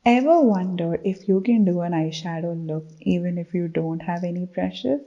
Ever wonder if you can do an eyeshadow look even if you don't have any brushes?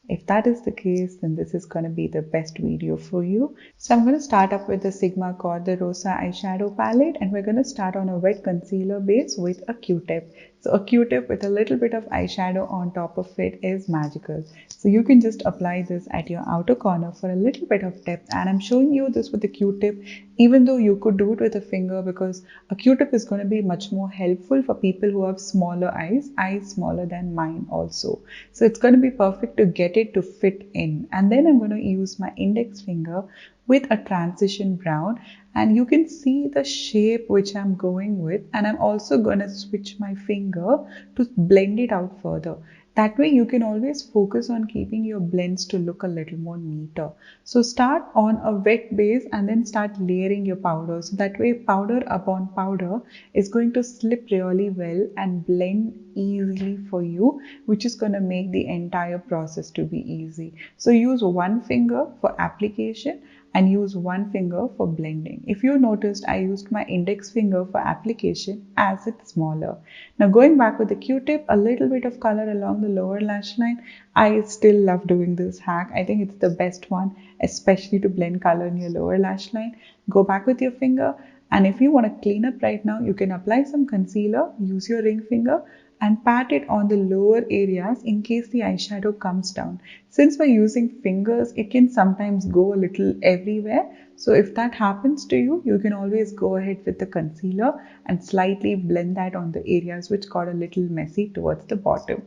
If that is the case, then this is going to be the best video for you. So I'm going to start up with the Sigma cor-de-rosa eyeshadow palette, and we're going to start on a wet concealer base with a Q-tip. So a Q-tip with a little bit of eyeshadow on top of it is magical. So you can just apply this at your outer corner for a little bit of depth, and I'm showing you this with the Q-tip even though you could do it with a finger, because a Q-tip is going to be much more helpful for people who have smaller eyes smaller than mine also. So it's going to be perfect to get it to fit in. And then I'm going to use my index finger with a transition brown, and you can see the shape which I'm going with, and I'm also going to switch my finger to blend it out further. That way you can always focus on keeping your blends to look a little more neater. So start on a wet base and then start layering your powder. So that way powder upon powder is going to slip really well and blend easily for you, which is going to make the entire process to be easy. So use one finger for application and use one finger for blending. If you noticed, I used my index finger for application as it's smaller. Now going back with the Q-tip, a little bit of color along the lower lash line. I still love doing this hack. I think it's the best one, especially to blend color in your lower lash line. Go back with your finger, and if you want to clean up right now, you can apply some concealer, use your ring finger and pat it on the lower areas in case the eyeshadow comes down. Since we're using fingers, it can sometimes go a little everywhere. So if that happens to you, you can always go ahead with the concealer and slightly blend that on the areas which got a little messy towards the bottom.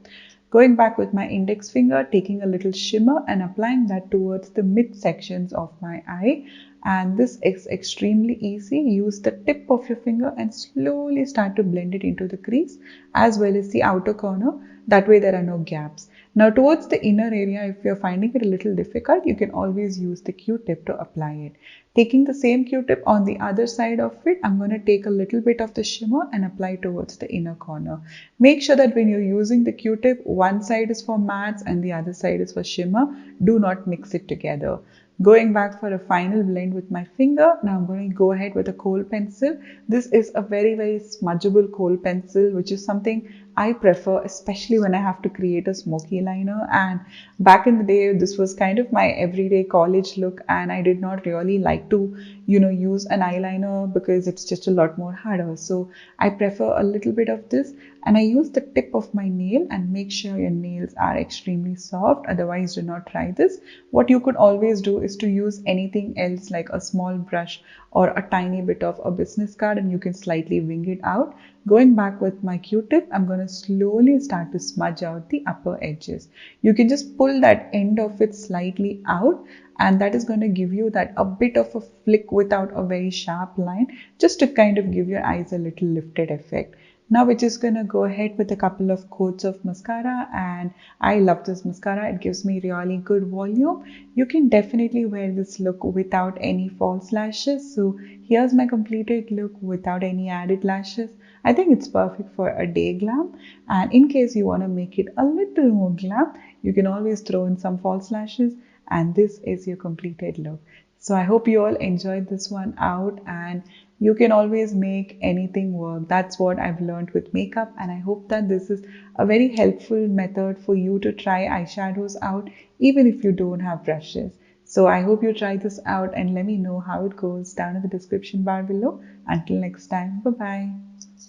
Going back with my index finger, taking a little shimmer and applying that towards the mid sections of my eye. And this is extremely easy. Use the tip of your finger and slowly start to blend it into the crease as well as the outer corner. That way there are no gaps. Now towards the inner area, if you're finding it a little difficult, you can always use the Q-tip to apply it. Taking the same Q-tip on the other side of it, I'm going to take a little bit of the shimmer and apply towards the inner corner. Make sure that when you're using the Q-tip, one side is for mattes and the other side is for shimmer. Do not mix it together. Going back for a final blend with my finger, now I'm going to go ahead with a kohl pencil. This is a very smudgeable kohl pencil, which is something I prefer, especially when I have to create a smoky liner. And back in the day, this was kind of my everyday college look, and I did not really like to, use an eyeliner because it's just a lot more harder. So I prefer a little bit of this, and I use the tip of my nail, and make sure your nails are extremely soft. Otherwise, do not try this. What you could always do is to use anything else like a small brush or a tiny bit of a business card, and you can slightly wing it out. Going back with my Q-tip, I'm going to slowly start to smudge out the upper edges. You can just pull that end of it slightly out, and that is going to give you that a bit of a flick without a very sharp line, just to kind of give your eyes a little lifted effect. Now we're just going to go ahead with a couple of coats of mascara, and I love this mascara. It gives me really good volume. You can definitely wear this look without any false lashes. So here's my completed look without any added lashes. I think it's perfect for a day glam, and in case you want to make it a little more glam, you can always throw in some false lashes, and this is your completed look. So I hope you all enjoyed this one out, and you can always make anything work. That's what I've learned with makeup, and I hope that this is a very helpful method for you to try eyeshadows out even if you don't have brushes. So I hope you try this out and let me know how it goes down in the description bar below. Until next time, bye bye.